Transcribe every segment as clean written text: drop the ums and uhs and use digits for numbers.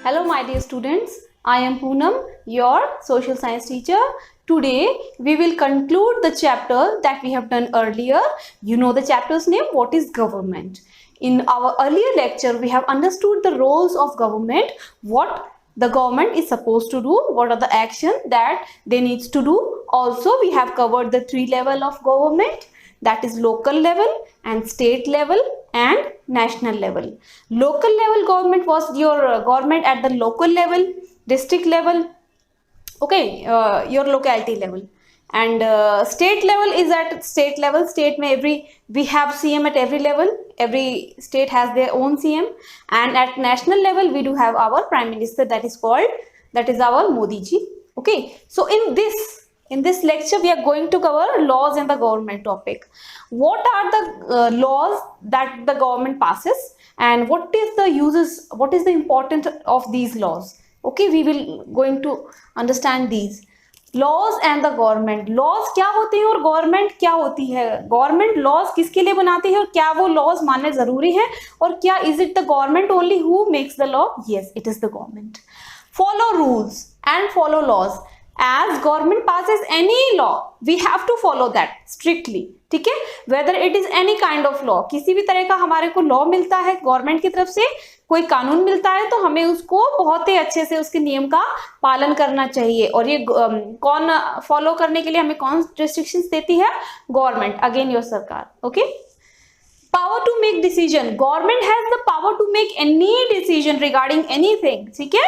Hello my dear students, I am Poonam, your social science teacher. Today we will conclude the chapter that we have done earlier. You know the chapter's name, what is government. In our earlier lecture we have understood the roles of government, what the government is supposed to do, what are the actions that they needs to do. Also we have covered the three levels of government, that is local level and state level and national level. Local level government was your government at the local level, district level, okay, your locality level, and state level is at state level. State may we have CM at every level, every state has their own CM, and at national level we do have our prime minister, that is our Modi ji. Okay, so in this lecture we are going to cover laws in the government topic. What are the laws that the government passes and what is the importance of these laws. Okay, we will going to understand these laws and the government. Laws क्या होते हैं और government क्या होती है. Government laws किसके लिए बनाती है और क्या वो लॉज मानने जरूरी है, और क्या is it the government only who makes the law. Yes, it is the government. Follow rules and follow laws. As government passes any law, we have to follow that strictly. ठीक है, whether it is any kind of law, किसी भी तरह का हमारे को law मिलता है गवर्नमेंट की तरफ से, कोई कानून मिलता है तो हमें उसको बहुत ही अच्छे से उसके नियम का पालन करना चाहिए. और ये कौन फॉलो करने के लिए हमें कौन रिस्ट्रिक्शंस देती है? गवर्नमेंट, अगेन योर सरकार. Okay, power to make decision. Government has the power to make any decision regarding anything. ठीक है,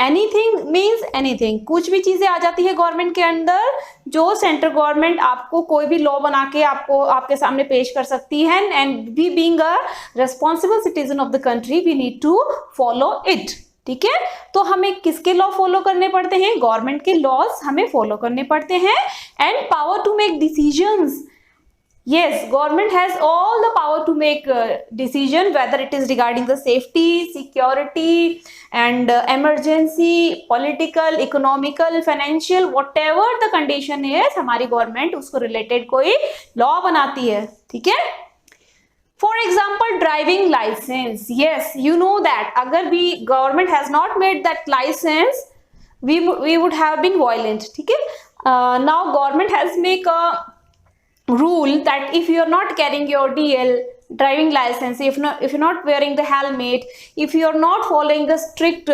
anything means anything. कुछ भी चीजें आ जाती है गवर्नमेंट के अंदर जो सेंट्रल गवर्नमेंट आपको कोई भी लॉ बना के आपको आपके सामने पेश कर सकती है. And we being a responsible citizen of the country we need to follow it. ठीक है, तो हमें किसके लॉ फॉलो करने पड़ते हैं? गवर्नमेंट के लॉज हमें फॉलो करने पड़ते हैं. And power to make decisions. Yes, government has all the power to make decision, whether it is regarding the safety, security and emergency, political, economical, financial, whatever the condition is, हमारी government उसको related कोई law बनाती है. ठीक है, for example driving license. Yes, you know that अगर भी government has not made that license, we would have been violent. ठीक है, now government has make a rule that if you are not carrying your DL driving license, if you're not wearing the helmet, if you are not following the strict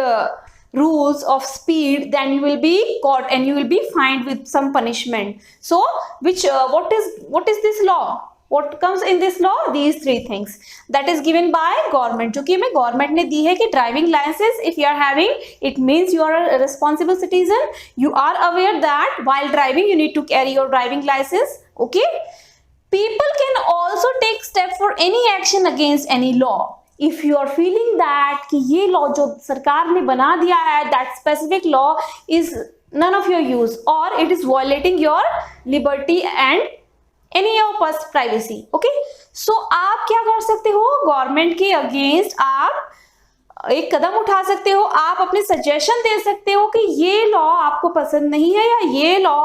rules of speed, then you will be caught and you will be fined with some punishment. So what is this law? What comes in this law? These three things that is given by government, जो कि हमें government ने दी है कि driving licence if you are having, it means you are a responsible citizen. You are aware that while driving you need to carry your driving license. Okay, people can also take step for any action against any law. If you are feeling that कि ये law जो सरकार ने बना दिया है, that specific law is none of your use or it is violating your liberty and any of us privacy. Okay, so आप क्या कर सकते हो? गवर्नमेंट के अगेंस्ट आप एक कदम उठा सकते हो. आप अपने सजेशन दे सकते हो कि ये लॉ आपको पसंद नहीं है या ये लॉ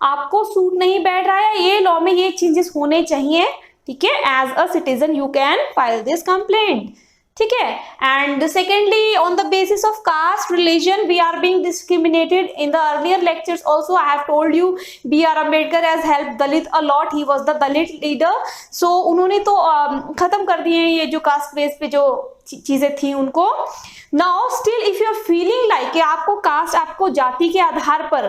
आपको सूट नहीं बैठ रहा है, ये लॉ में ये चेंजेस होने चाहिए. ठीक है, as a citizen you can file this complaint. ठीक है, and secondly on the basis of caste religion we are being discriminated. In the earlier lectures also I have told you B.R. Ambedkar has helped Dalit a lot. He was the Dalit leader. So उन्होंने तो खत्म कर दिए हैं ये जो caste base पे जो चीजें थी उनको. Now still if you are feeling like कि आपको कास्ट, आपको जाति के आधार पर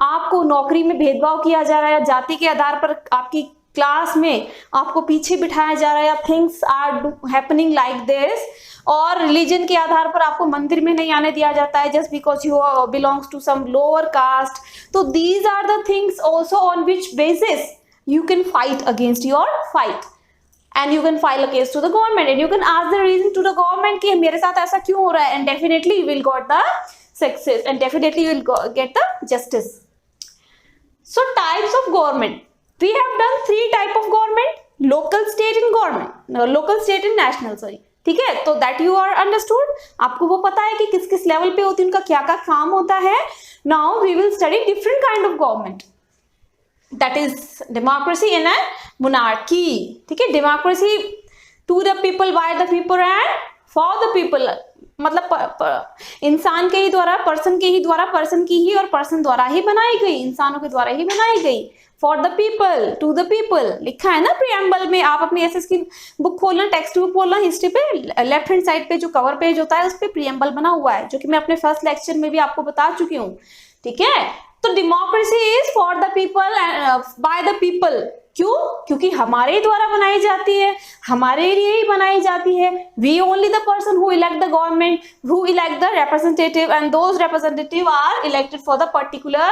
आपको नौकरी में भेदभाव किया जा रहा है, जाति के आधार पर आपकी क्लास में आपको पीछे बिठाया जा रहा है, things are happening like this, और रिलीजन के आधार पर आपको मंदिर में नहीं आने दिया जाता है just because you belongs to some lower caste. तो these are the things also on which basis you can fight against your fight and you can file a case to the government and you can ask the reason to the government कि मेरे साथ ऐसा क्यों हो रहा है, and definitely you will got the success and definitely you will get the justice. So types of government, we have done three type of government: local, state and government, no, local, state and national, sorry. ठीक है, तो that you are understood. आपको वो पता है कि किस किस लेवल पे होती है, उनका क्या क्या काम होता है. Now we will study different kind of government. That is democracy and a monarchy. ठीक है, democracy to the people, by the people and for the people. मतलब इंसान के ही द्वारा, पर्सन के ही द्वारा, पर्सन की ही और पर्सन द्वारा ही बनाई गई, इंसानों के द्वारा ही बनाई गई। For the people, to the people लिखा है ना प्रीएम्बल में। आप अपनी एसएस की बुक खोलना, टेक्स्ट बुक खोलना, हिस्ट्री पे लेफ्ट हैंड साइड पे जो कवर पेज होता है उस पे प्रीएम्बल बना हुआ है, जो कि मैं अपने फर्स्ट लेक्चर में भी आपको बता चुकी हूँ। ठीक है, तो democracy is for the people and by the people. क्यों? क्योंकि हमारे द्वारा बनाई जाती है, हमारे लिए ही बनाई जाती है। We only the person who elect the government, who elect the representative, and those representative are elected for the particular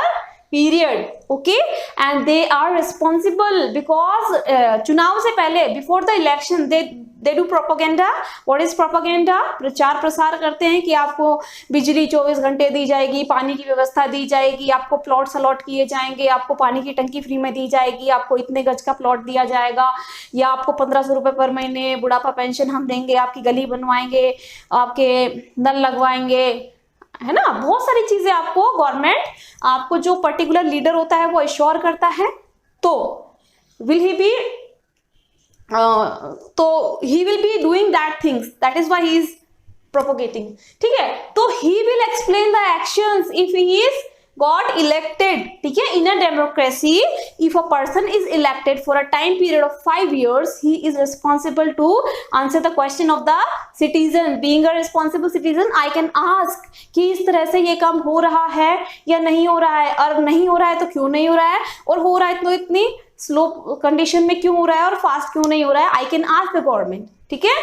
period, okay, and they are responsible because चुनाव से पहले, before the election, they do propaganda. What is propaganda? प्रचार प्रसार करते हैं कि आपको बिजली 24 घंटे दी जाएगी, पानी की व्यवस्था दी जाएगी, आपको प्लॉट्स अलॉट किए जाएंगे, आपको पानी की टंकी फ्री में दी जाएगी, आपको इतने गज का प्लॉट दिया जाएगा, या आपको 1500 रुपए पर महीने बुढ़ापा पेंशन हम देंगे, आपकी गली बनवाएंगे, आपके नल लगवाएंगे, है ना। बहुत सारी चीजें आपको गवर्नमेंट, आपको जो पर्टिकुलर लीडर होता है वो एश्योर करता है। तो will he be he will be doing that things, that is why he is propagating। ठीक है, तो he will explain the actions if he is got elected। ठीक है, in a democracy if a person is elected for a time period of 5 years, he is responsible to answer the question of the citizen। being a responsible citizen, I can ask कि इस तरह से ये काम हो रहा है या नहीं हो रहा है, और नहीं हो रहा है तो क्यों नहीं हो रहा है, और हो रहा है तो इतनी स्लो कंडीशन में क्यों हो रहा है और फास्ट क्यों नहीं हो रहा है। I can ask the government. ठीक है,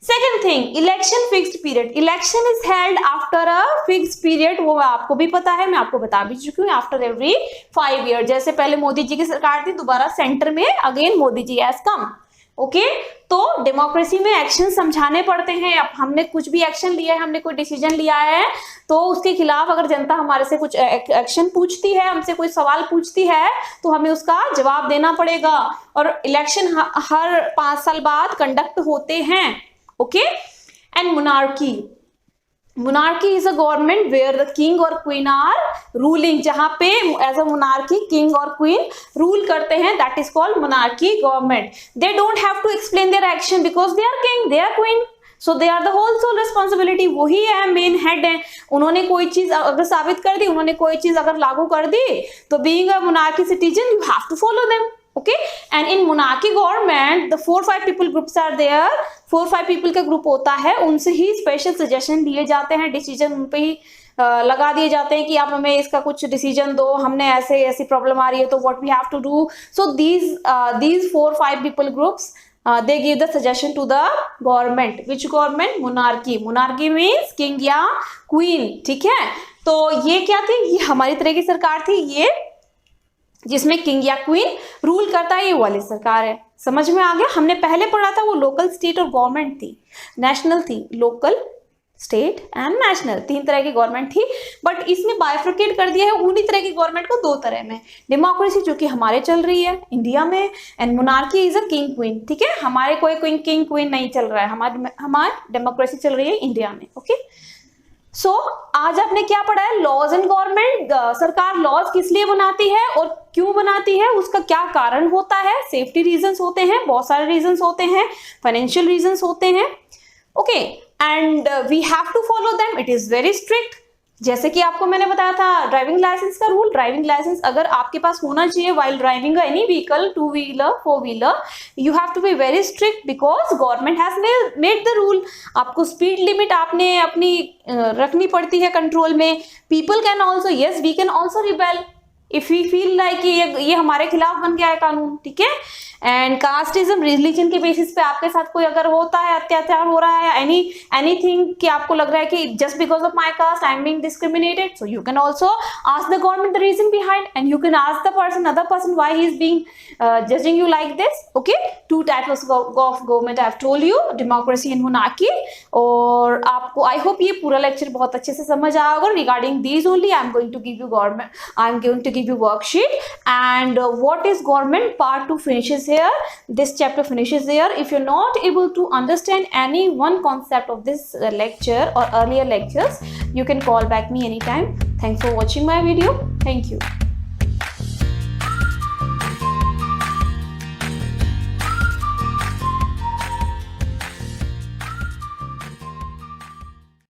second thing, election fixed period. Election is held after a fixed period. वो आपको भी पता है, मैं आपको बता भी चुकी हूँ, आफ्टर एवरी 5 ईयर। जैसे पहले मोदी जी की सरकार थी, दोबारा सेंटर में again Modi ji has come. Okay, तो डेमोक्रेसी में एक्शन समझाने पड़ते हैं। अब हमने कुछ भी एक्शन लिया है, हमने कोई डिसीजन लिया है, तो उसके खिलाफ अगर जनता हमारे से कुछ एक्शन पूछती है, हमसे कोई सवाल पूछती है, तो हमें उसका जवाब देना पड़ेगा। और इलेक्शन हर 5 साल बाद कंडक्ट होते हैं। Okay, and monarchy. Monarchy is a government where the king or queen are ruling। जहां पे as a monarchy king or queen rule करते हैं, that is called monarchy government। They don't have to explain their action because they are king, they are queen, so they are the whole sole responsibility। वही है, main head है। उन्होंने कोई चीज अगर साबित कर दी, उन्होंने कोई चीज अगर लागू कर दी, तो being a monarchy citizen you have to follow them। Okay, and in monarchy government the 4-5 people groups are there। 4-5 people का ग्रुप होता है, उनसे ही स्पेशल सजेशन दिए जाते हैं, डिसीजन उन पे ही लगा दिए जाते हैं कि आप हमें इसका कुछ डिसीजन दो, हमने ऐसी प्रॉब्लम आ रही है, तो what we have to do. So these 4-5 people groups they give the suggestion to the government। which government? monarchy। monarchy means king या queen। ठीक है, तो ये क्या थी? ये हमारी तरह की सरकार थी, ये जिसमें किंग या क्वीन रूल करता है, ये वाली सरकार है। समझ में आ गया? हमने पहले पढ़ा था वो लोकल, स्टेट और गवर्नमेंट थी, नेशनल थी, लोकल, स्टेट एंड नेशनल, 3 तरह की गवर्नमेंट थी। बट इसमें बाइफर्केट कर दिया है उन्हीं तरह की गवर्नमेंट को 2 तरह में। डेमोक्रेसी जो कि हमारे चल रही है इंडिया में, and monarchy is a king queen. ठीक है, हमारे कोई किंग क्वीन नहीं चल रहा है, हमारी डेमोक्रेसी चल रही है इंडिया में। ओके, सो आज आपने क्या पढ़ा है? Laws and government. सरकार लॉज किस लिए बनाती है और क्यों बनाती है, उसका क्या कारण होता है। सेफ्टी रीजंस होते हैं, बहुत सारे रीजंस होते हैं, फाइनेंशियल रीजंस होते हैं। Okay, and we have to follow them, it is very strict. जैसे कि आपको मैंने बताया था ड्राइविंग लाइसेंस का रूल। ड्राइविंग लाइसेंस अगर आपके पास होना चाहिए while driving any vehicle, 2 wheeler 4 wheeler, you have to be very strict because government has made the rule. आपको स्पीड लिमिट आपने अपनी रखनी पड़ती है कंट्रोल में। People can also, yes we can also rebel if we feel like ये हमारे खिलाफ बन गया है कानून। ठीक है, एंड कास्टिज्म, रिलीजन के बेसिस पे आपके साथ कोई अगर होता है, अत्याचार हो रहा है, एनीथिंग कि आपको लग रहा है कि just because of my caste I am being discriminated, so you can also ask the government the reason behind, and you can ask the person, other person, why he is being judging you like this. Okay, 2 types of government I have told you, democracy and monarchy. और आपको I hope ये पूरा lecture बहुत अच्छे से समझ आया होगा। Regarding these only I am going to give you government, I am going to give you worksheet, and what is government part 2 finishes here, this chapter finishes here. If you're not able to understand any one concept of this lecture or earlier lectures, you can call back me anytime. Thanks for watching my video. Thank you.